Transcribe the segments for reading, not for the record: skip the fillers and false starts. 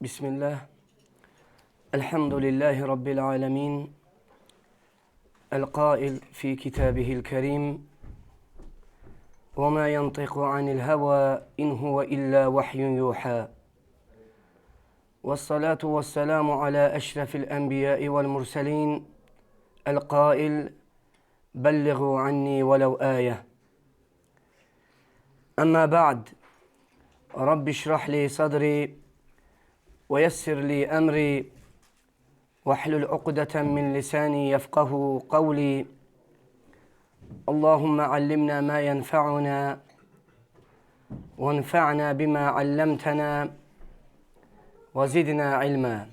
Bismillah. Elhamdülillahi Rabbil alemin. El-Qail fi kitabihil kerim. Ve ma yantiqu anil heva in huve illa vahyun yuha. Vessalatu vesselamu ala eşrefil enbiyai vel murselin. El-Qail belligu anni velev ayeh. Amma ba'd. Rabbi şrah sadri ويسر لي أمري واحلل عقدة من لساني يفقه قولي اللهم علمنا ما ينفعنا وانفعنا بما علمتنا وزدنا علما.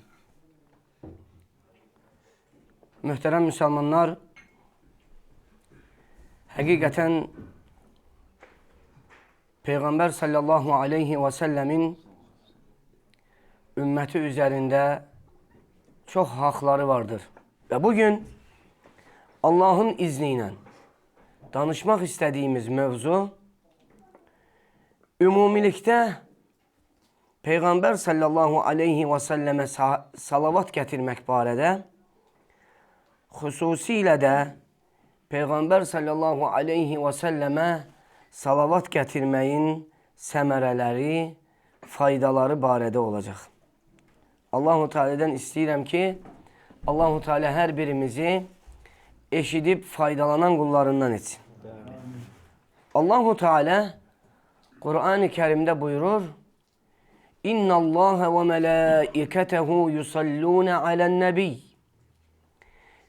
Muhterem Müslümanlar, hakikaten Peygamber sallallahu aleyhi ve sellemin ümmeti üzerinde çok hakları vardır. Ve bugün Allah'ın izniyle danışmak istediğimiz mevzu ümumilikte Peygamber sallallahu aleyhi ve selleme salavat getirmek barədə, xüsusilə də Peygamber sallallahu aleyhi ve selleme salavat getirmeyin səmərələri, faydaları barədə olacaq. Allahu Teala'dan istəyirəm ki, Allahu Teala her birimizi eşidib faydalanan kullarından etsin. Allahu Teala Kur'an-ı Kerim'de buyurur: İnna Allah ve melaiketehu yusalluna alen nebi.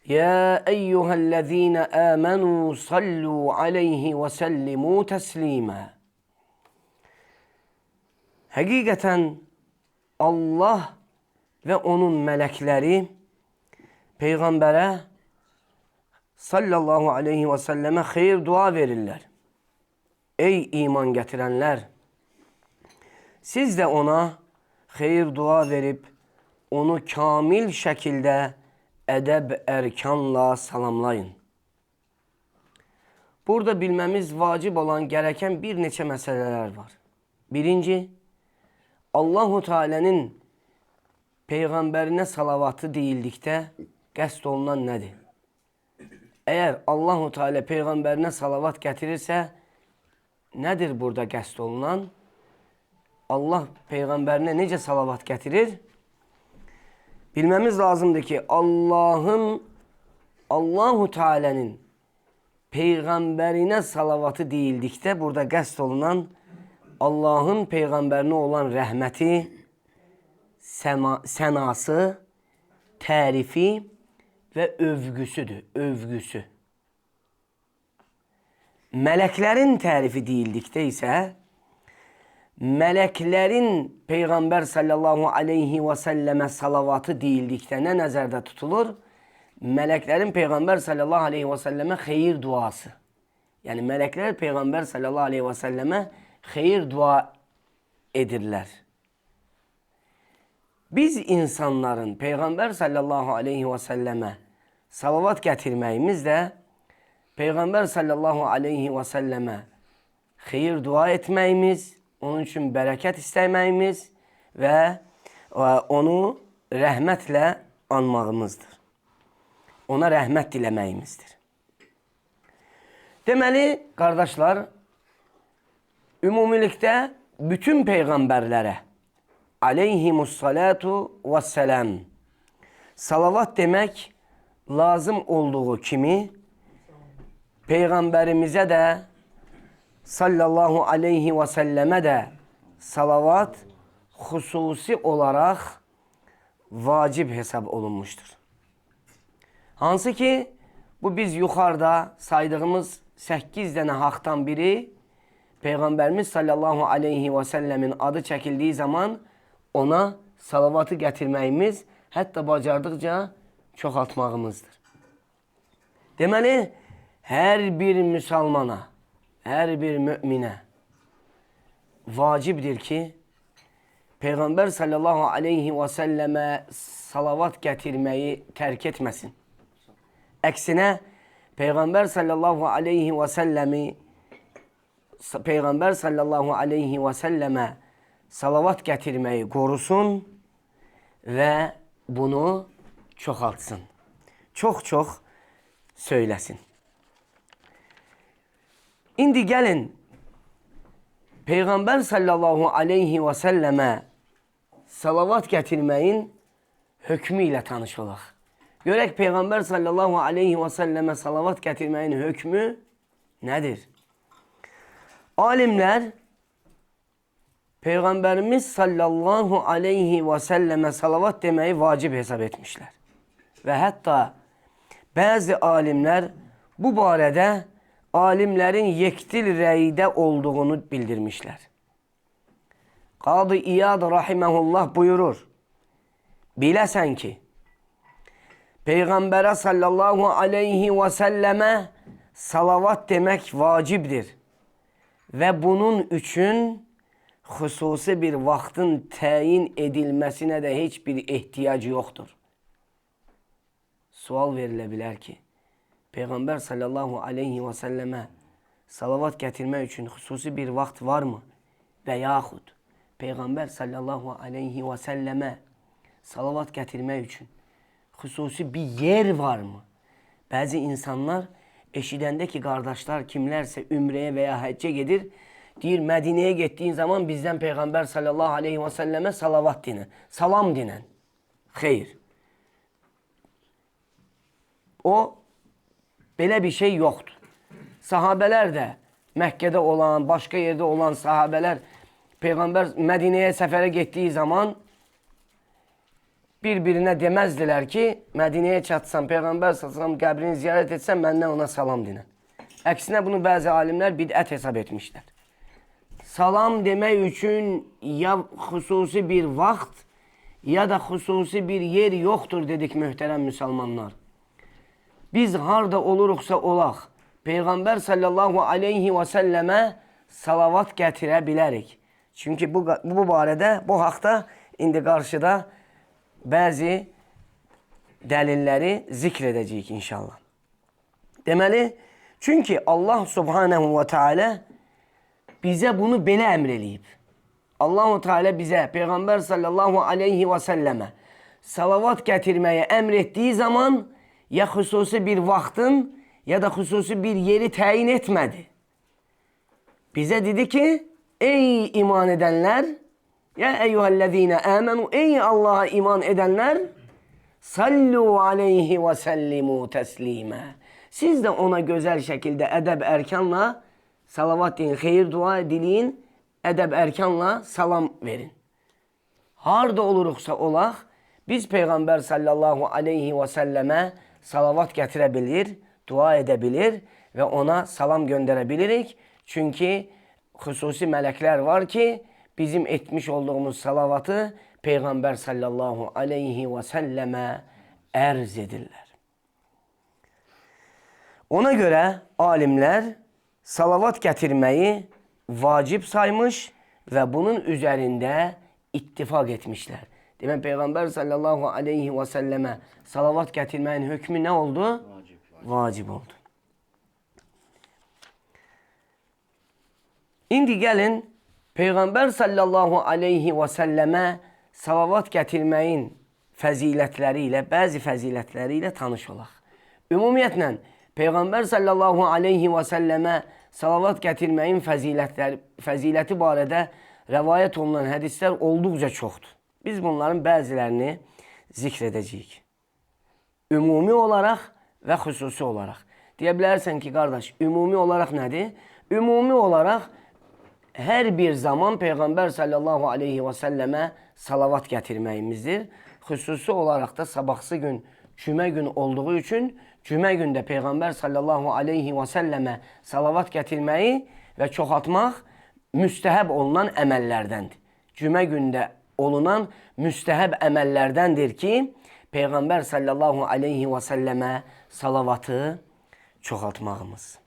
Ya eyyühellezine amenu sallu aleyhi ve sellimu teslima. Hakikaten Allah ve onun melekleri Peygamber'e sallallahu aleyhi ve selleme hayır dua verirler. Ey iman getirenler! Siz de ona hayır dua verip onu kamil şekilde edeb erkanla salamlayın. Burada bilmemiz vacip olan gereken bir neçə meseleler var. Birinci, Allahu Teala'nın Peygamberine salavatı deyildikdə qəsd olunan nədir? Eğer Allahu Teala Peygamberine salavat getirirse nedir burada qəsd olunan? Allah Peygamberine necə salavat getirir? Bilmemiz lazımdır ki Allahu Teala'nın Peygamberine salavatı deyildikdə burada qəsd olunan Allah'ın Peygamberine olan rəhməti, senası, tərifi ve övgüsüdür. Övgüsü. Meleklerin tərifi deyildikdə isə meleklerin Peygamber sallallahu aleyhi ve selleme salavatı deyildikdə nə nəzərdə tutulur? Meleklerin Peygamber sallallahu aleyhi ve selleme xeyir duası. Yani melekler Peygamber sallallahu aleyhi ve selleme xeyir dua edirlər. Biz insanların Peygamber sallallahu aleyhi ve selleme salavat getirməyimiz də Peygamber sallallahu aleyhi ve selleme xeyir dua etməyimiz, onun üçün bərəkət istəməyimiz və onu rəhmətlə anmağımızdır. Ona rəhmət diləməyimizdir. Deməli, qardaşlar, ümumilikdə bütün peyğəmbərlərə aleyhimussalatu vesselam salavat demek lazım olduğu kimi Peygamberimize de sallallahu aleyhi ve selleme de salavat hususi olarak vacip hesap olunmuştur. Hansı ki bu biz yukarıda saydığımız 8 tane haktan biri Peygamberimiz sallallahu aleyhi ve sellemin adı çekildiği zaman ona salavatı getirməyimiz, hətta bacardıqca çoxaltmağımızdır. Deməli, hər bir müsəlmana, hər bir müminə vacibdir ki, Peygamber sallallahu aleyhi ve selleme salavat getirmeyi terk etmesin. Əksinə, Peygamber sallallahu aleyhi ve selleme salavat getirmeyi korusun ve bunu çoxaltsın. Çox söyləsin. İndi gəlin Peyğəmbər sallallahu aleyhi və səlləmə salavat gətirməyin hökmü ilə tanış olaq. Görək Peyğəmbər sallallahu aleyhi və səlləmə salavat gətirməyin hökmü nədir? Alimlər Peyğəmbərimiz sallallahu aleyhi və səlləmə salavat deməyi vacib hesab etmişlər. Və hətta bəzi alimlər bu barədə alimlərin yektil rəydə olduğunu bildirmişlər. Qadı İyad rahiməhullah buyurur, biləsən ki, Peyğəmbərə sallallahu aleyhi və səlləmə salavat demək vacibdir və bunun üçün xüsusi bir vaxtın təyin edilməsinə də heç bir ehtiyac yoxdur. Sual verilə bilər ki, Peyğəmbər sallallahu aleyhi və səlləmə salavat gətirmək üçün xüsusi bir vaxt varmı? Və yaxud Peyğəmbər sallallahu aleyhi və səlləmə salavat gətirmək üçün xüsusi bir yer varmı? Bəzi insanlar eşidəndə ki, qardaşlar kimlərsə ümrəyə və ya həccə gedir, deyir, Mədinəyə getdiyin zaman bizdən Peyğəmbər sallallahu aleyhi və səlləmə salavat dinən, salam dinən. Xeyr. O, belə bir şey yoxdur. Sahabələr də Məkkədə olan, başqa yerdə olan sahabələr Peyğəmbər Mədinəyə səfərə getdiyi zaman bir-birinə deməzdilər ki, Mədinəyə çatsam, Peyğəmbər sallallahu qəbrini ziyarət etsəm, məndən ona salam dinən. Əksinə bunu bəzi alimlər bidət hesab etmişlər. Salam demək üçün ya xüsusi bir vaxt, ya da xüsusi bir yer yoxdur dedik möhtərəm müsəlmanlar. Biz harda oluruqsa olaq, Peyğəmbər sallallahu aleyhi və səlləmə salavat gətirə bilərik. Çünki bu barədə, bu haqda indi qarşıda bəzi dəlilləri zikr edəcəyik inşallah. Deməli, çünki Allah subhanehu və teala bizə bunu belə əmr eləyib. Allah-u Teala bizə Peyğəmbər sallallahu aleyhi və səlləmə salavat gətirməyə əmr etdiyi zaman ya xüsusi bir vaxtın, ya da xüsusi bir yeri təyin etmədi. Bizə dedi ki, ey iman edənlər, ya eyyuhəl-ləzīnə əmənu, ey Allaha iman edənlər, sallu aleyhi və səllimu təslimə. Siz də ona gözəl şəkildə ədəb ərkanla salavat deyin, xeyir dua edin, ədəb ərkanla salam verin. Harda oluruqsa olaq, biz Peyğəmbər sallallahu aleyhi və səlləmə salavat gətirə bilir, dua edə bilir və ona salam göndərə bilirik. Çünki xüsusi mələklər var ki, bizim etmiş olduğumuz salavatı Peyğəmbər sallallahu aleyhi və səlləmə ərz edirlər. Ona görə alimlər salavat gətirməyi vacib saymış və bunun üzərində ittifaq etmişlər. Demək, Peyğəmbər sallallahu aleyhi və səlləmə salavat gətirməyin hökmü nə oldu? Vacib oldu. İndi gəlin, Peyğəmbər sallallahu aleyhi və səlləmə salavat gətirməyin fəzilətləri ilə, bəzi fəzilətləri ilə tanış olaq. Ümumiyyətlə, Peyğəmbər sallallahu aleyhi və səlləmə salavat gətirməyin fəziləti barədə rəvayət olunan hədislər olduqca çoxdur. Biz bunların bəzilərini zikr edəcəyik. Ümumi olaraq və xüsusi olaraq. Deyə bilərsən ki, qardaş, ümumi olaraq nədir? Ümumi olaraq hər bir zaman Peyğəmbər sallallahu aleyhi və səlləmə salavat gətirməyimizdir. Xüsusi olaraq da sabahsı gün, cümə gün olduğu üçün cümə gündə Peyğəmbər sallallahu aleyhi və səlləmə salavat gətirməyi və çoxaltmaq müstəhəb olunan əməllərdəndir. Cümə gündə olunan müstəhəb əməllərdəndir ki, Peyğəmbər sallallahu aleyhi və səlləmə salavatı çoxaltmağımız.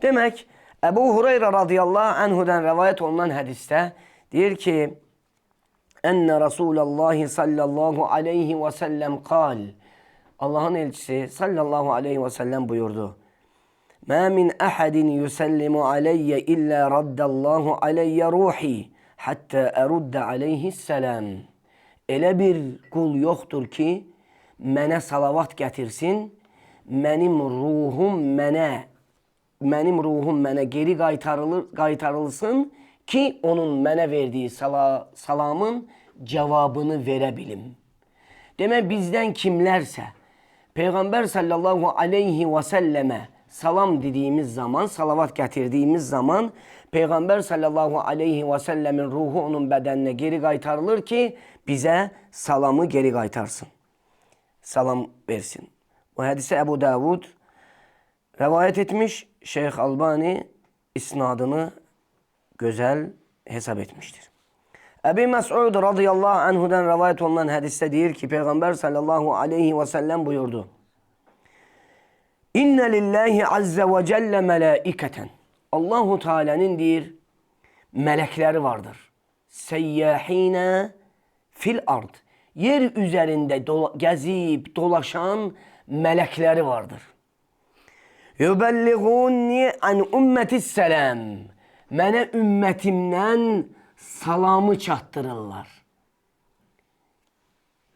Demək, Əbu Hureyra radiyallahu anhudan rəvayət olunan hədisdə deyir ki, Ənə Rasulallah sallallahu aleyhi və səlləm qal, Allahın elçisi sallallahu aleyhi və səlləm buyurdu, Mə min əhədin yüsəllimu aleyyə illə raddallahu aleyyə ruhi, həttə əruddə aleyhissələm. elə bir qul yoxdur ki, mənə salavat gətirsin, mənim ruhum mənə geri qaytarılsın ki, onun mənə verdiyi salamın cavabını verə bilim. Demək, bizdən kimlərsə Peyğəmbər sallallahu aleyhi və səlləmə salam dediyimiz zaman, salavat gətirdiyimiz zaman Peyğəmbər sallallahu aleyhi və səlləmin ruhu onun bədəninə geri qaytarılır ki, bizə salamı geri qaytarsın. Salam versin. Bu hədisi Əbu Davud rəvayət etmiş, Şeyx Albani isnadını gözəl hesab etmiştir. Əbi Məs'ud radıyallahu anhudan rəvayət olunan hədisdə deyir ki, Peyğəmbər sallallahu aleyhi və səlləm buyurdu. İnnə lillahi azze və cəllə mələikətən. Allahu Teala'nın deyir, mələkləri vardır. Səyyəhinə fil ard. Yer üzərində gəzib, dolaşan mələkləri vardır. Yübəlliğunni an ümmətis sələm. Mənə ümmətimdən salamı çatdırırlar.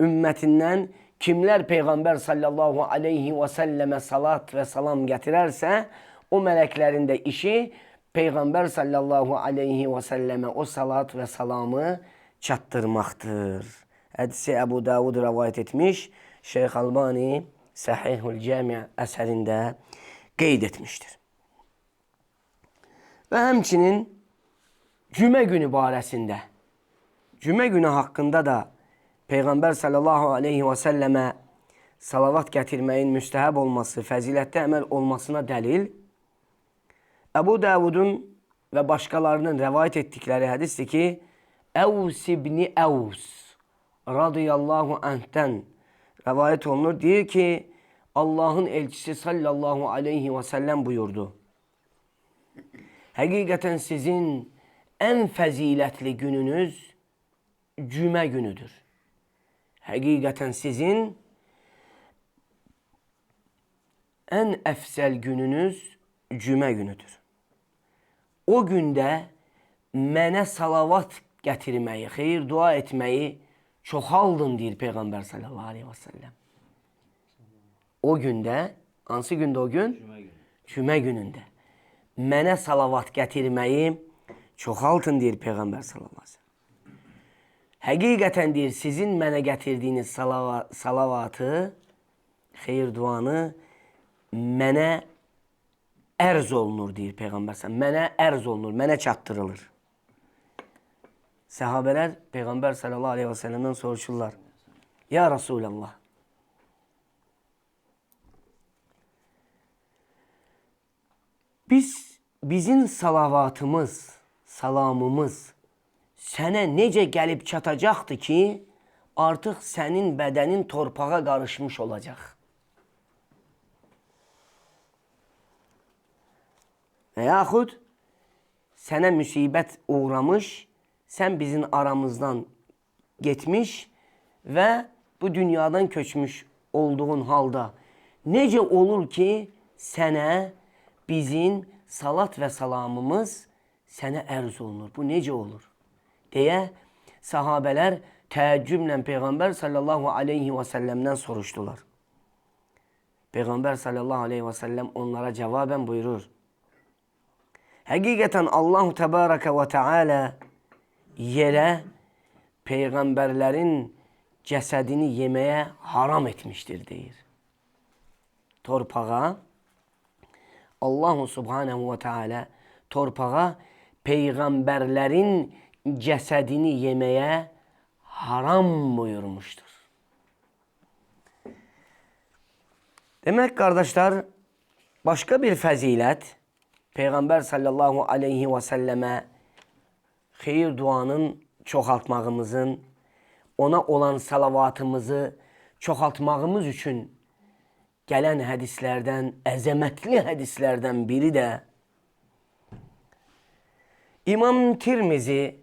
Ümmetindən kimlər Peyğəmbər sallallahu aleyhi və səlləmə salat və salam gətirərsə, o mələklərin də işi Peyğəmbər sallallahu aleyhi və səlləmə o salat və salamı çatdırmaqdır. Hədisi Əbu Davud rəvayət etmiş, Şeyx Albani Səhihul Cami' əsərində qeyd etmişdir. Və həmçinin Cümə günü barəsində, Cümə günü haqqında da Peyğəmbər sallallahu aleyhi və səlləmə salavat gətirməyin müstəhəb olması, fəzilətli əməl olmasına dəlil Əbu Davudun və başqalarının rəvayət etdikləri hədisdir ki, Əvs ibn Əvs radiyallahu anhdən rəvayət olunur. Deyir ki, Allahın elçisi sallallahu aleyhi və səlləm buyurdu. Həqiqətən sizin ən fəzilətli gününüz Cümə günüdür. Həqiqətən sizin ən əfsəl gününüz Cümə günüdür. O gündə mənə salavat gətirməyi, xeyir dua etməyi çoxaldın, deyir Peyğəmbər sallallahu aleyhi və səlləm. O gündə, hansı gündə o gün? Cümə günündə. Mənə salavat gətirməyi çoxaltın, deyir Peyğəmbər sallallahu aleyhi və səlləm. Həqiqətən deyir, sizin mənə gətirdiyiniz salavatı, xeyir duanı mənə ərz olunur, deyir Peyğəmbər sallallahu aleyhi və səlləm. Mənə ərz olunur, mənə çatdırılır. Səhabələr Peyğəmbər sallallahu aleyhi və səlləmdən soruşurlar. Ya Rasulallah, bizim salavatımız, salamımız sənə necə gəlib çatacaqdır ki, artıq sənin bədənin torpağa qarışmış olacaq. Və yaxud sənə müsibət uğramış, sən bizim aramızdan getmiş və bu dünyadan köçmüş olduğun halda necə olur ki, sənə bizim salat və salamımız sənə ərz olunur. Bu necə olur? Deyə sahabələr təəccüblə Peyğəmbər sallallahu aleyhi və səlləmdən soruşdular. Peyğəmbər sallallahu aleyhi və səlləm onlara cavabən buyurur. Həqiqətən Allah-u Təbarəkə və Teala yerə Peyğəmbərlərin cəsədini yeməyə haram etmişdir, deyir. Torpağa, Allah-u Subhanəhu və Teala torpağa Peyğəmbərlərin cəsədini yeməyə haram buyurmuşdur. Demək, qardaşlar, başqa bir fəzilət Peyğəmbər sallallahu aleyhi və səlləmə xeyir duanın çoxaltmağımızın, ona olan salavatımızı çoxaltmağımız üçün gələn hədislərdən, əzəmətli hədislərdən biri də İmam Tirmizi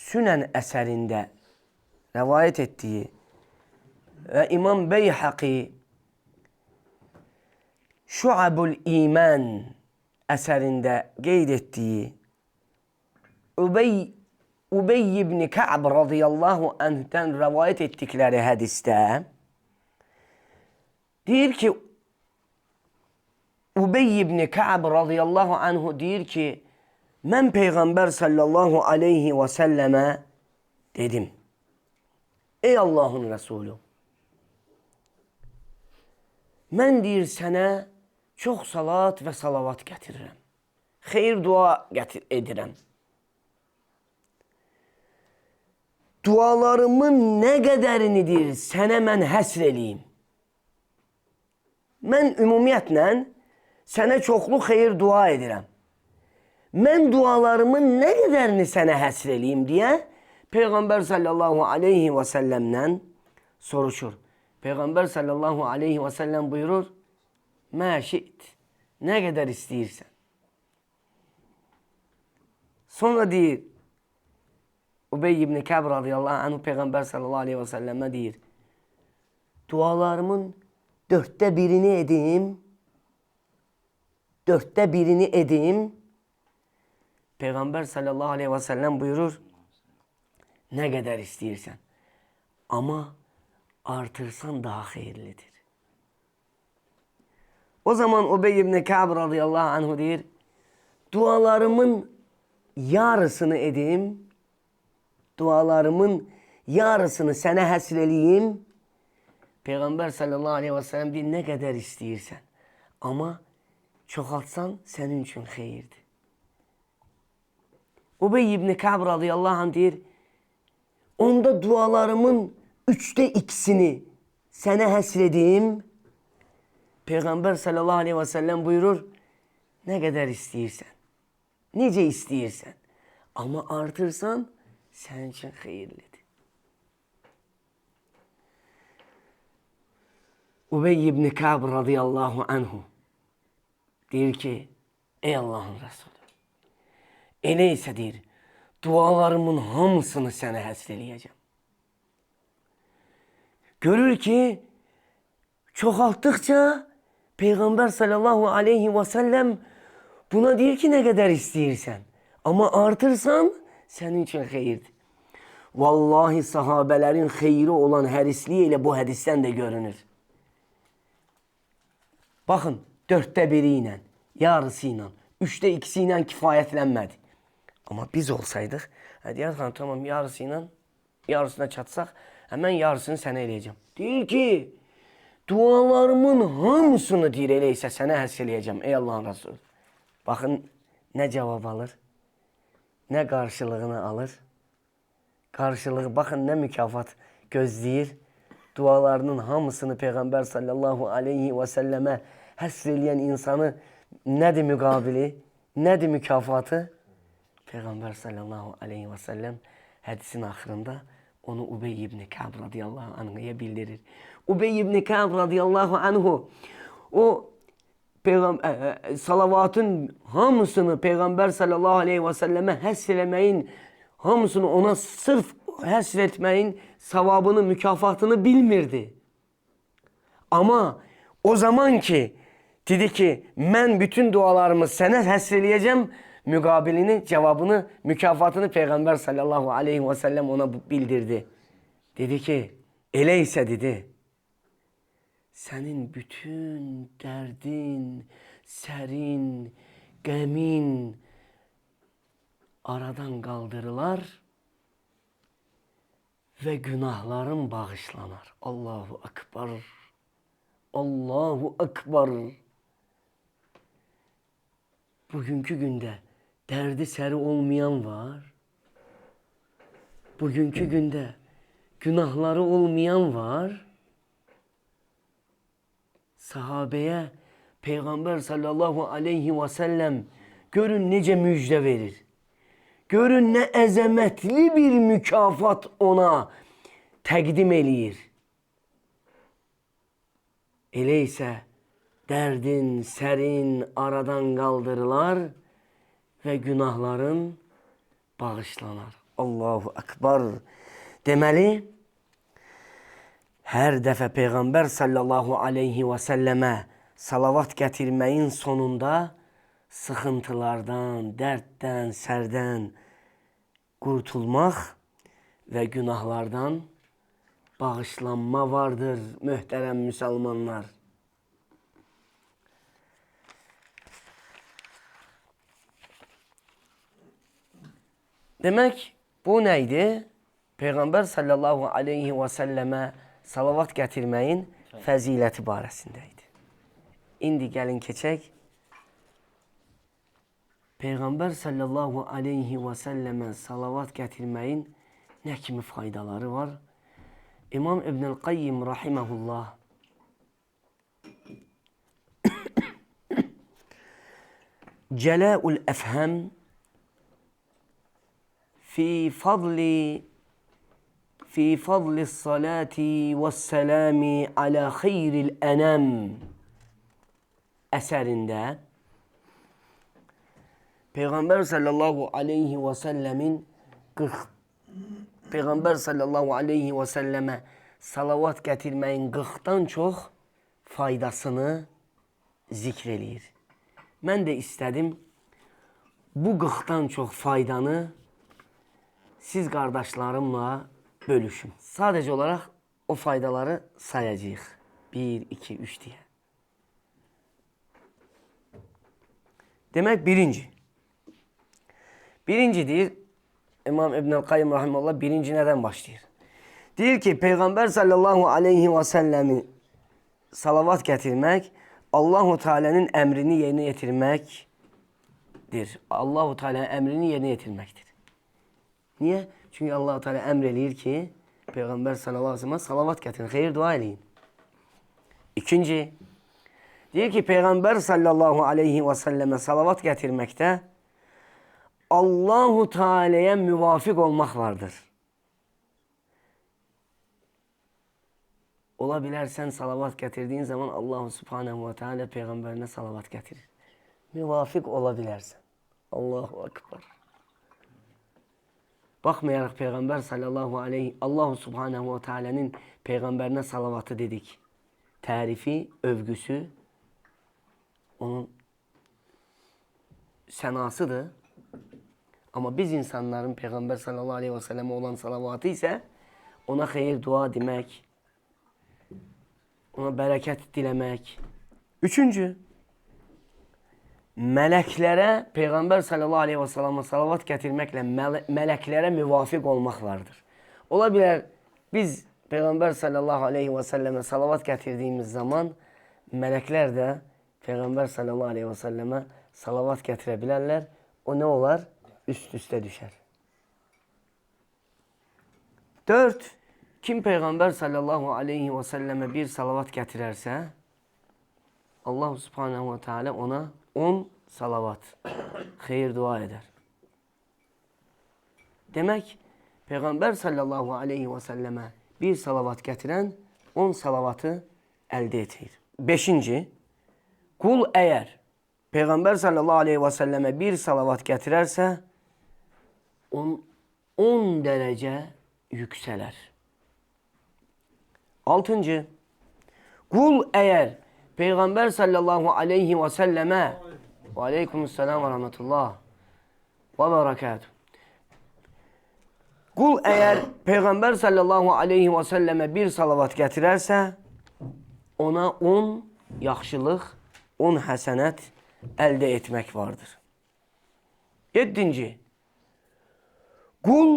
Sünən əsərində rəvayət etdiyi və İmam Beyhaqi Şuabul İman əsərində qeyd etdiyi Übey Ubey ibn Ka'b radıyallahu anh'ten rivayet ettikleri hadiste deyir ki Ubey ibn Ka'b radıyallahu anhu deyir ki mən Peyğəmbər sallallahu aleyhi və səlləmə dedim. Ey Allahın Resulü, mən deyir sənə çox salat və salavat gətirirəm. Xeyir dua edirəm. Dualarımın nə qədərinidir sənə mən həsr eləyim. Mən ümumiyyətlə sənə çoxlu xeyir dua edirəm. Mən dualarımın nə qədərini sənə həsr eləyim deyə Peyğəmbər sallallahu aleyhi və səlləmdən soruşur. Peyğəmbər sallallahu aleyhi və səlləm buyurur, məşit, nə qədər istəyirsən. Sonra deyir, Ubey ibn Ka'b radıyallahu anh Peyğəmbər sallallahu aleyhi və səlləmə deyir, dualarımın 1/4 edeyim, 1/4 edeyim. Peyğəmbər sallallahu aleyhi və səlləm buyurur, nə qədər istəyirsən, amma artırsan daha xeyirlidir. O zaman Ubey ibn Ka'b radıyallahu anh deyir, dualarımın yarısını edeyim, dualarımın yarısını sənə həsr eləyim. Peyğəmbər sallallahu aleyhi və səlləm deyir, nə qədər istəyirsən, amma çoxaltsan sənin üçün xeyirdir. Ubey ibn Ka'b radıyallahu anh deyir, onda dualarımın 2/3 sənə həsr edeyim. Peyğəmbər sallallahu aleyhi və səlləm buyurur, nə qədər istəyirsən, necə istəyirsən, amma artırsan sənin üçün xeyirlidir. Ubey ibn Ka'b radıyallahu anhu deyir ki, ey Allahın Resulü, elə isə deyir, dualarımın hamısını sənə həsr eləyəcəm. Görür ki, çoxaltdıqca Peyğəmbər sallallahu aleyhi və səlləm buna deyir ki, nə qədər istəyirsən, amma artırsan sənin üçün xeyirdir. Vallahi sahabələrin xeyri olan hərisliyi ilə bu hədisdən də görünür. Baxın, 1/4 ilə, yarısı ilə, 2/3 ilə kifayətlənmədi. Amma biz olsaydıq, deyər xanım, tamam, yarısı ilə, yarısına çatsaq, həmən yarısını sənə eləyəcəm. Deyir ki, dualarımın hamısını deyir, elə isə sənə həsr eləyəcəm, ey Allahın Resulü. Baxın, nə cavab alır, nə qarşılığını alır. Qarşılığı, baxın, nə mükafat gözləyir. Dualarının hamısını Peyğəmbər sallallahu aleyhi və səlləmə həsr eləyən insanı nədir müqabili, nədir mükafatı? Peyğəmbər sallallahu aleyhi və səlləm hədisin axırında onu Ubey ibn Ka'b radiyallahu anhu'ya bildirir. Ubey ibn Ka'b radiyallahu anhu o salavatın hamısını Peyğəmbər sallallahu aleyhi və səlləmə həsr eləməyin, hamısını ona sırf həsr etməyin savabını, mükafatını bilmirdi. Ama o zaman ki dedi ki mən bütün dualarımı sənə həsr eləyəcəm, müqabilini, cevabını, mükafatını Peyğəmbər sallallahu aleyhi və səlləm ona bildirdi. Dedi ki, elə isə dedi, sənin bütün dərdin, sərin, qəmin aradan qaldırılar və günahların bağışlanar. Allahu Akbar. Allahu Akbar. Bugünkü gündə dərdi səri olmayan var. Bugünkü gündə günahları olmayan var. Sahabəyə Peyğəmbər sallallahu aleyhi və səlləm görün necə müjdə verir. Görün nə əzəmətli bir mükafat ona təqdim eləyir. Elə isə dərdin, sərin aradan qaldırılar və günahların bağışlanar. Allahu Akbar. Deməli, hər dəfə Peyğəmbər sallallahu aleyhi və səlləmə salavat gətirməyin sonunda sıxıntılardan, dərddən, sərdən kurtulmaq və günahlardan bağışlanma vardır, möhtərəm müsəlmanlar. Demək, bu nə idi? Peyğəmbər sallallahu aleyhi və səlləmə salavat gətirməyin fəziləti barəsində idi. İndi gəlin keçək. Peyğəmbər sallallahu aleyhi və səlləmə salavat gətirməyin nə kimi faydaları var? İmam İbn-i Qayyim rahiməhullah Cəlâ'ul Əfhəm في فضل الصلاة والسلام على خير الأنام əsərində Peyğəmbər sallallahu aleyhi və səlləmin Peyğəmbər sallallahu aleyhi və səlləmə salavat gətirməyin 40-dan çox faydasını zikr eləyir. Mən də istədim bu 40-dan çox faydanı siz qardaşlarımla bölüşün. Sadəcə olaraq o faydaları sayacağıq. 1, 2, 3 deyə. Demək, birinci deyir, İmam İbn-i Qayyim rahimehullah birinci nədən başlayır? Deyir ki, Peyğəmbər sallallahu aleyhi və səlləmi salavat gətirmək, Allah-u Teala'nın əmrini yerinə yetirməkdir. Allah-u Teala'nın əmrini yerinə yetirməkdir. Niyə? Çünki Allah-u Teala əmr eləyir ki, Peyğəmbər sallallahu aleyhi ve sellem salavat gətirin, xeyir dua eləyin. İkinci, deyir ki, Peyğəmbər sallallahu aleyhi ve sellemə salavat gətirməkdə Allah-u Teala'ya müvafiq olmaq vardır. Ola bilər sən salavat gətirdiyin zaman Allah subhanahu ve teala Peyğəmbərinə salavat gətirir. Müvafiq ola bilərsən. Allahu akbar. Baxmayaraq Peyğəmbər sallallahu aleyhi Allah subhanahu ve teala'nın Peyğəmbərinə salavatı dedik. Tərifi, övgüsü onun sənasıdır. Amma biz insanların Peyğəmbər sallallahu aleyhi ve sellemə olan salavatı isə ona xeyir dua demək, ona bərəkət diləmək. Üçüncü, mələklərə Peyğəmbər sallallahu aleyhi ve sellemə salavat gətirməklə mələklərə müvafiq olmaq vardır. Ola bilər biz Peyğəmbər sallallahu aleyhi ve sellemə salavat gətirdiyimiz zaman mələklər də Peyğəmbər sallallahu aleyhi ve sellemə salavat gətirə bilərlər. O nə olar? Üst-üstə düşər. 4. Kim Peyğəmbər sallallahu aleyhi ve sellemə bir salavat gətirərsə, Allah subhanahu ve teala ona 10 salavat, xeyir dua edər. Demək, Peyğəmbər sallallahu aleyhi ve sellemə bir salavat gətirən 10 salavatı əldə edir. 5. Qul əgər Peyğəmbər sallallahu aleyhi ve sellemə bir salavat gətirərsə, 10 dərəcə yüksələr. 6. Qul əgər Peyğəmbər sallallahu aleyhi ve sellemə və aleykumussalam və rahmetullah və bərəkatuhu. Qul əgər Peyğəmbər sallallahu aleyhi ve sellemə bir salavat gətirərsə, ona 10 yaxşılıq, 10 həsənət əldə etmək vardır. 7. Qul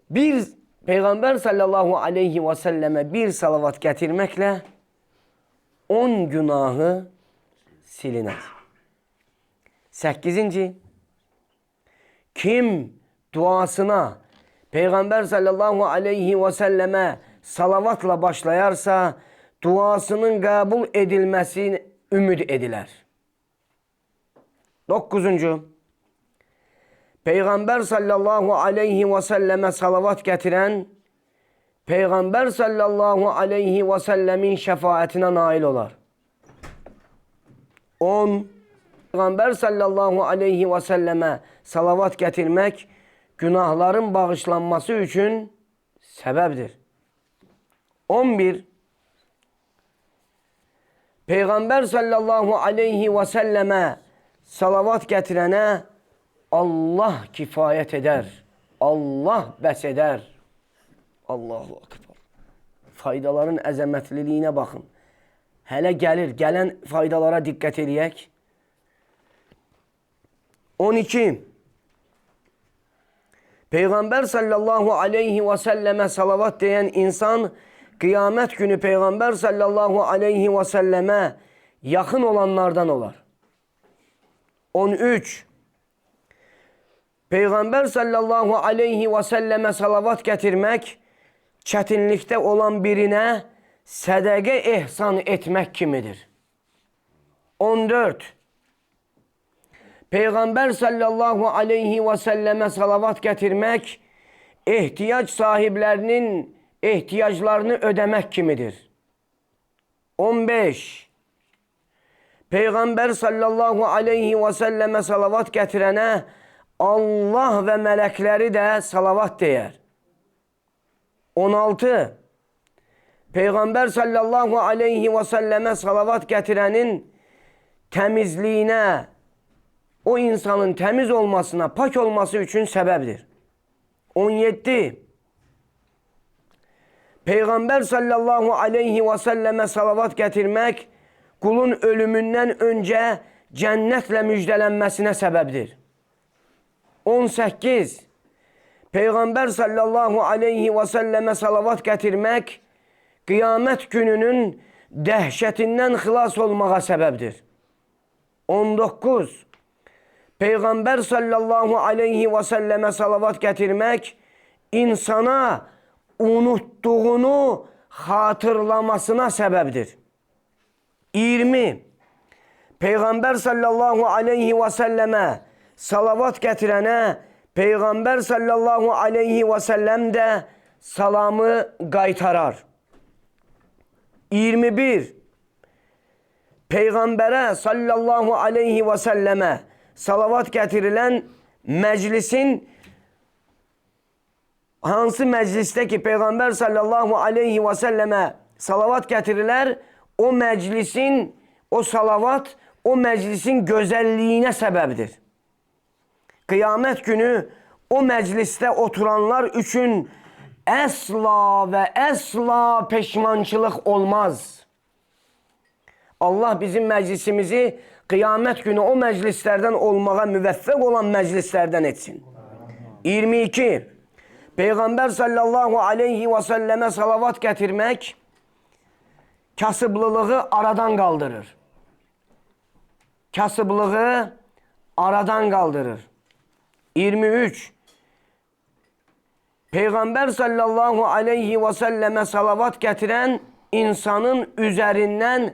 bir Peyğəmbər sallallahu aleyhi ve sellemə bir salavat gətirməklə 10 günahı silinər. 8. Kim duasına Peyğəmbər sallallahu aleyhi ve sellemə salavatla başlayarsa, duasının qəbul edilməsini ümid edilər. 9. Peyğəmbər sallallahu aleyhi ve sellemə salavat gətirən, Peyğəmbər sallallahu aleyhi ve sellemin şəfaətinə nail olar. 10. Peyğəmbər sallallahu aleyhi ve sellemə salavat gətirmək, günahların bağışlanması üçün səbəbdir. 11. Peyğəmbər sallallahu aleyhi ve sellemə salavat gətirənə Allah kifayət edər. Allah bəs edər. Allahu Akbar. Faydaların əzəmətliliyinə baxın. Hələ gəlir, gələn faydalara diqqət edək. 12. Peyğəmbər sallallahu aleyhi və səlləmə salavat deyən insan qiyamət günü Peyğəmbər sallallahu aleyhi və səlləmə yaxın olanlardan olar. 13. Peyğəmbər sallallahu aleyhi və səlləmə salavat gətirmək çətinlikdə olan birinə sədəqə ehsan etmək kimidir. 14. Peyğəmbər sallallahu aleyhi və səlləmə salavat gətirmək ehtiyac sahiblərinin ehtiyaclarını ödəmək kimidir. 15. Peyğəmbər sallallahu aleyhi və səlləmə salavat gətirənə Allah və mələkləri də salavat deyər. 16. Peyğəmbər sallallahu aleyhi və səlləmə salavat gətirənin təmizliyinə, o insanın təmiz olmasına, pak olması üçün səbəbdir. 17. Peyğəmbər sallallahu aleyhi və səlləmə salavat gətirmək qulun ölümündən öncə cənnətlə müjdələnməsinə səbəbdir. 18. Peyğəmbər sallallahu aleyhi və səlləmə salavat gətirmək qiyamət gününün dəhşətindən xilas olmağa səbəbdir. 19. Peyğəmbər sallallahu aleyhi və səlləmə salavat gətirmək insana unutduğunu xatırlamasına səbəbdir. 20. Peyğəmbər sallallahu aleyhi və səlləmə salavat gətirənə Peyğəmbər sallallahu aleyhi və səlləm də salamı qaytarar. 21. Peyğəmbərə sallallahu aleyhi və səlləmə salavat gətirilən məclisin, hansı məclisdə ki Peyğəmbər sallallahu aleyhi və səlləmə salavat gətirilər, o məclisin, o salavat, o məclisin gözəlliyinə səbəbdir. Qiyamət günü o məclisdə oturanlar üçün əsla və əsla peşmançılıq olmaz. Allah bizim məclisimizi qiyamət günü o məclislərdən olmağa müvəffəq olan məclislərdən etsin. 22. Peyğəmbər sallallahu aleyhi və səlləmə salavat gətirmək kasıblılığı aradan qaldırır. Kasıblığı aradan qaldırır. 23. Peyğəmbər sallallahu aleyhi və səlləmə salavat gətirən insanın üzərindən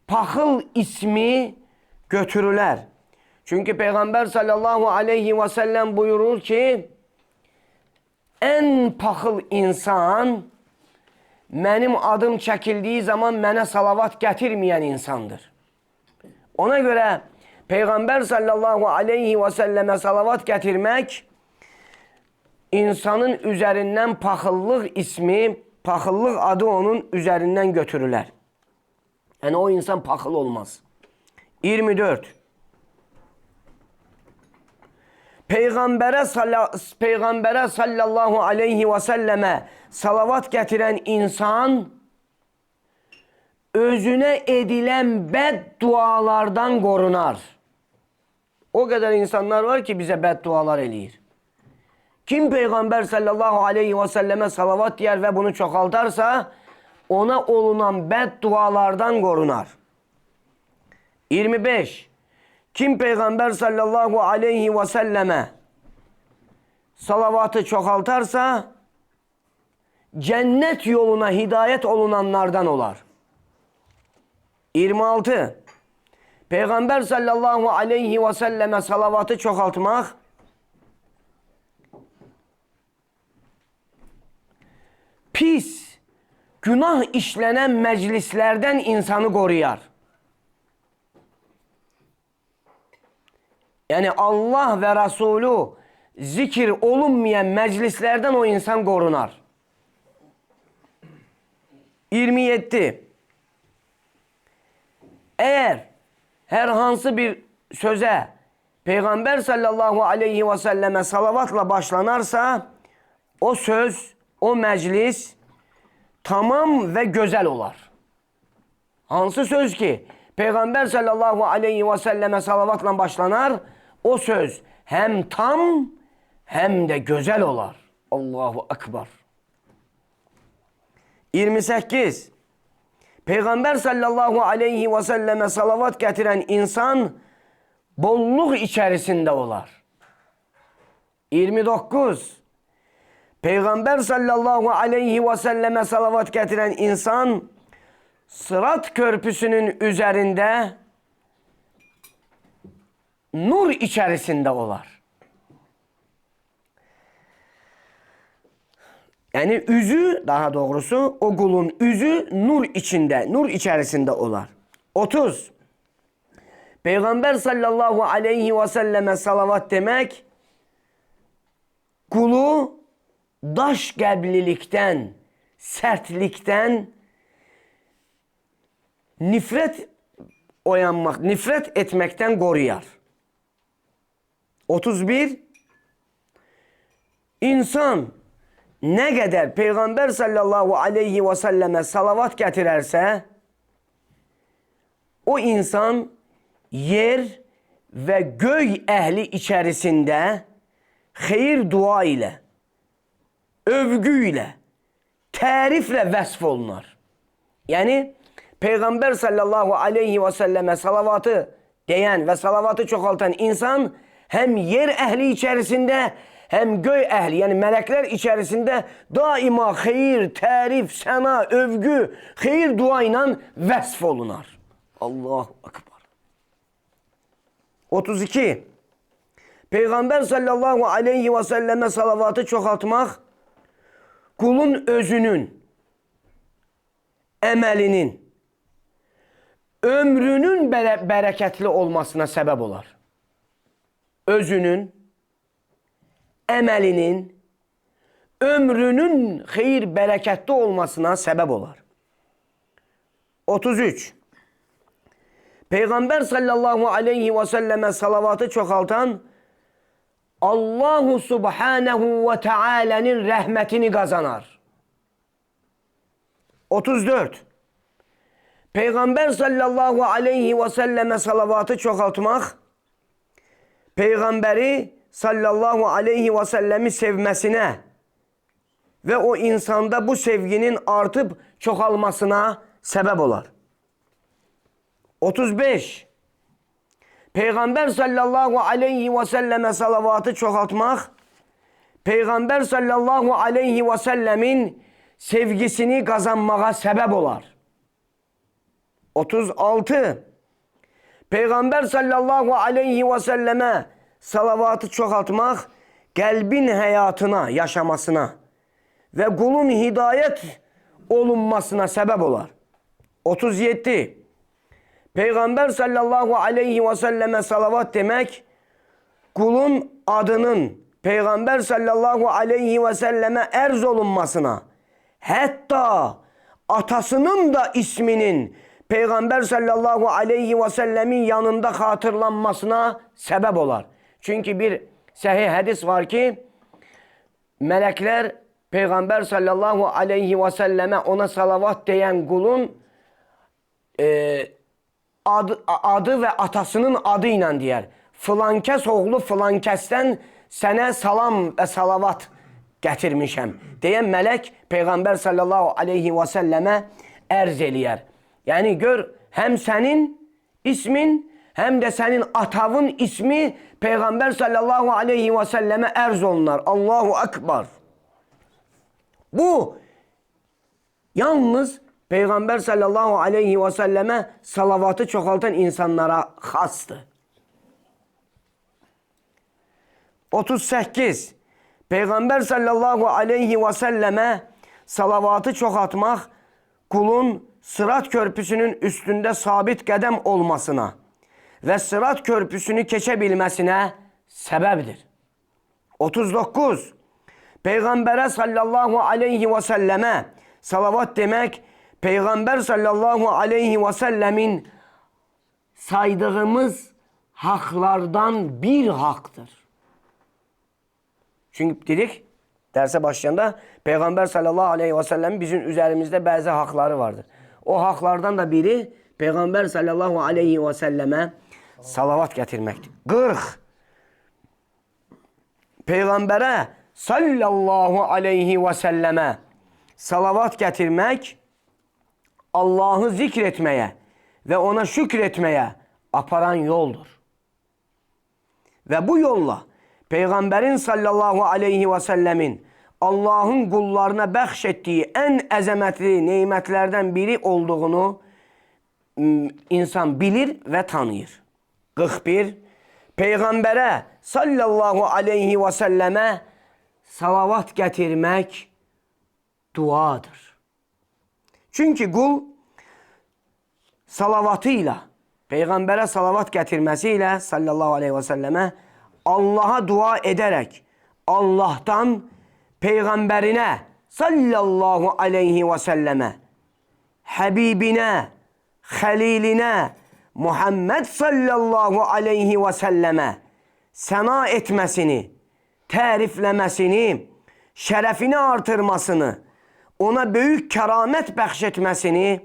paxıl ismi götürülər. Çünki Peyğəmbər sallallahu aleyhi və səlləm buyurur ki, ən paxıl insan mənim adım çəkildiyi zaman mənə salavat gətirməyən insandır. Ona görə Peyğəmbər sallallahu aleyhi və səlləmə salavat gətirmək insanın üzərindən paxıllıq ismi, paxıllıq adı onun üzərindən götürülər. Yəni o insan paxıl olmaz. 24. Peyğəmbərə sallallahu aleyhi və səlləmə salavat gətirən insan özünə edilən bəddualardan qorunar. O qədər insanlar var ki, bizə bəddualar eləyir. Kim Peyğəmbər sallallahu aleyhi və səlləmə salavat deyər və bunu çoxaltarsa, ona olunan bəddualardan qorunar. 25. Kim Peyğəmbər sallallahu aleyhi və səlləmə salavatı çoxaltarsa, cənnət yoluna hidayət olunanlardan olar. 26. Peyğəmbər sallallahu aleyhi və səlləmə salavatı çoxaltmaq pis, günah işlənən məclislərdən insanı qoruyar. Yəni Allah və Rasulü zikir olunmayan məclislərdən o insan qorunar. 27. Əgər hər hansı bir sözə Peygamber sallallahu aleyhi ve selleme salavatla başlanarsa o söz, o meclis tamam ve güzel olar. Hansı söz ki Peygamber sallallahu aleyhi ve selleme salavatla başlanar, o söz hem tam hem de güzel olar. Allahu Ekber. 28. Peygamber sallallahu aleyhi ve selleme salavat getiren insan bolluk içerisinde olar. 29. Peygamber sallallahu aleyhi ve selleme salavat getiren insan Sırat Köprüsü'nün üzerinde nur içerisinde olar. Yani üzü, daha doğrusu o kulun üzü nur içinde, nur içerisinde olar. 30. Peygamber sallallahu aleyhi ve selleme salavat demek, kulu daş qəblilikten, sertlikten, nifret etmekten koruyar. 31. İnsan ne kadar Peygamber sallallahu aleyhi ve selleme salavat getirerse, o insan yer ve göy ehli içerisinde hayır dua ile, övgüyle, tarifle vasf olunar. Yani Peygamber sallallahu aleyhi ve selleme salavatı diyen ve salavatı çoğaltan insan hem yer ehli içerisinde hem göy ehli, yani melekler içerisinde daima hayır, tarif, sena, övgü, hayır dua ile vasf olunar. Allahu Ekber. 32. Peygamber sallallahu aleyhi ve selleme salavatı çoğaltmak, kulun özünün, emelinin, ömrünün bereketli olmasına sebep olar. Özünün, emelinin, ömrünün hayır bereketli olmasına sebep olar. 33. Peygamber sallallahu aleyhi ve selleme salavatı çoğaltan, Allahu Subhanahu ve Teala'nın rahmetini kazanar. 34. Peygamber sallallahu aleyhi ve selleme salavatı çoğaltmak, Peygamberi sallallahu aleyhi ve sellemi sevmesine ve o insanda bu sevginin artıp çoğalmasına sebep olar. 35. Peygamber sallallahu aleyhi ve selleme salavatı çoğaltmak, Peygamber sallallahu aleyhi ve sellemin sevgisini kazanmağa sebep olar. 36. Peygamber sallallahu aleyhi ve selleme salavatı çoğaltmak, kalbin hayatına, yaşamasına ve kulun hidayet olunmasına sebep olar. 37. Peygamber sallallahu aleyhi ve selleme salavat demek, kulun adının Peygamber sallallahu aleyhi ve selleme erz olunmasına, hatta atasının da isminin Peygamber sallallahu aleyhi ve sellemin yanında hatırlanmasına sebep olar. Çünkü bir sahih hadis var ki, melekler Peygamber sallallahu aleyhi ve selleme ona salavat diyen kulun adı ve atasının adıyla diyer. Filankes oğlu filankesden sənə salam və salavat gətirmişəm deyən melek Peygamber sallallahu aleyhi ve selleme ərz eləyər. Yani gör, hem senin ismin hem de senin atavın ismi Peygamber sallallahu aleyhi ve selleme ərz olunar. Allahu Ekber. Bu yalnız Peygamber sallallahu aleyhi ve selleme salavatı çoğaltan insanlara xastır. 38. Peygamber sallallahu aleyhi ve selleme salavatı çoğaltmak, kulun Sırat Köprüsünün üstünde sabit qədəm olmasına ve Sırat Köprüsünü keçebilmesine sebeptir. 39. Peygamber'e sallallahu aleyhi ve selleme salavat demek, Peygamber sallallahu aleyhi ve sellemin saydığımız haklardan bir haktır. Çünkü dedik derse başlayanda Peygamber sallallahu aleyhi ve sellem bizim üzerimizde bazı hakları vardır. O haklardan da biri Peygamber sallallahu aleyhi ve selleme salavat getirmektir. 40. Peygamber'e sallallahu aleyhi ve selleme salavat getirmek Allah'ı zikretmeye ve ona şükretmeye aparan yoldur. Ve bu yolla Peygamberin sallallahu aleyhi ve sellemin Allah'ın kullarına bəxşettiği en əzəmətli nimetlerden biri olduğunu insan bilir ve tanıyır. 41. Peygamber'e sallallahu aleyhi ve selleme salavat getirmek duadır. Çünkü kul salavatıyla, Peygamber'e salavat getirmesiyle sallallahu aleyhi ve selleme Allah'a dua ederek Allah'tan Peygamberine sallallahu aleyhi ve selleme, Habibine, Haliline, Muhammed sallallahu aleyhi ve selleme sena etmesini, tərifləməsini, şərəfini artırmasını, ona büyük keramet bəxşetməsini,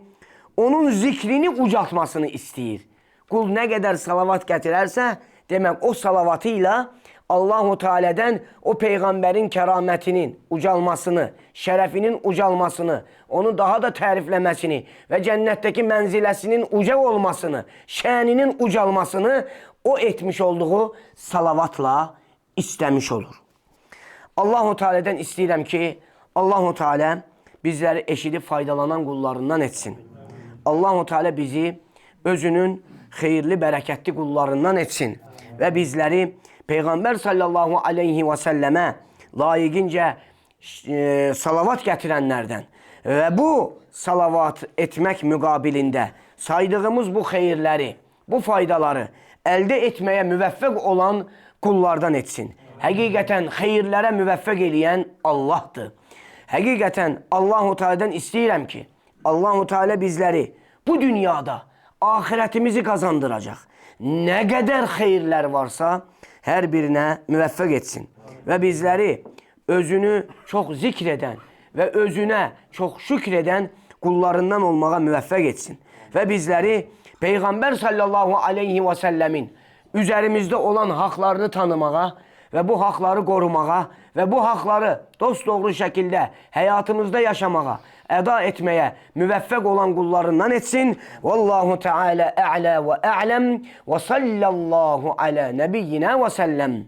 onun zikrini ucaltmasını istəyir. Kul ne kadar salavat getirerse demek o salavatıyla Allahu Teala'dan o peygamberin kerametinin ucalmasını, şerefinin ucalmasını, onu daha da tərifləməsini ve cennetteki menzilesinin uca olmasını, şəninin ucalmasını o etmiş olduğu salavatla istemiş olur. Allahu Teala'dan istəyirəm ki, Allahu Teala bizleri eşidip faydalanan kullarından etsin. Allahu Teala bizi özünün hayırlı, bereketli kullarından etsin ve bizleri Peygamber sallallahu aleyhi ve selleme layıkınca salavat getirenlerden ve bu salavat etmek mükabilinde saydığımız bu hayırları, bu faydaları elde etmeye müveffek olan kullardan etsin. Hakikaten hayırlara müveffek eleyen Allah'tır. Hakikaten Allahu Teala'dan istəyirəm ki, Allahu Teala bizleri bu dünyada ahiretimizi kazandıracak. Ne kadar hayırlar varsa her birine müveffek etsin. Ve bizleri özünü çok zikreden ve özüne çok şükreden kullarından olmağa müveffek etsin. Ve bizleri Peygamber sallallahu aleyhi ve sellemin üzerimizde olan haklarını tanımağa ve bu hakları korumağa ve bu hakları dosdoğru şekilde hayatımızda yaşamağa, eda etmeye müveffek olan kullarından etsin. Vallahu Teala a'la ve a'lem ve sallallahu ala nebiyyina ve sellem.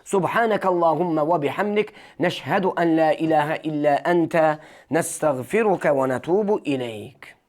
Subhaneke Allahumma ve bihamdik neşhedü en la ilahe illa ente nestağfiruke ve netubu ileyk.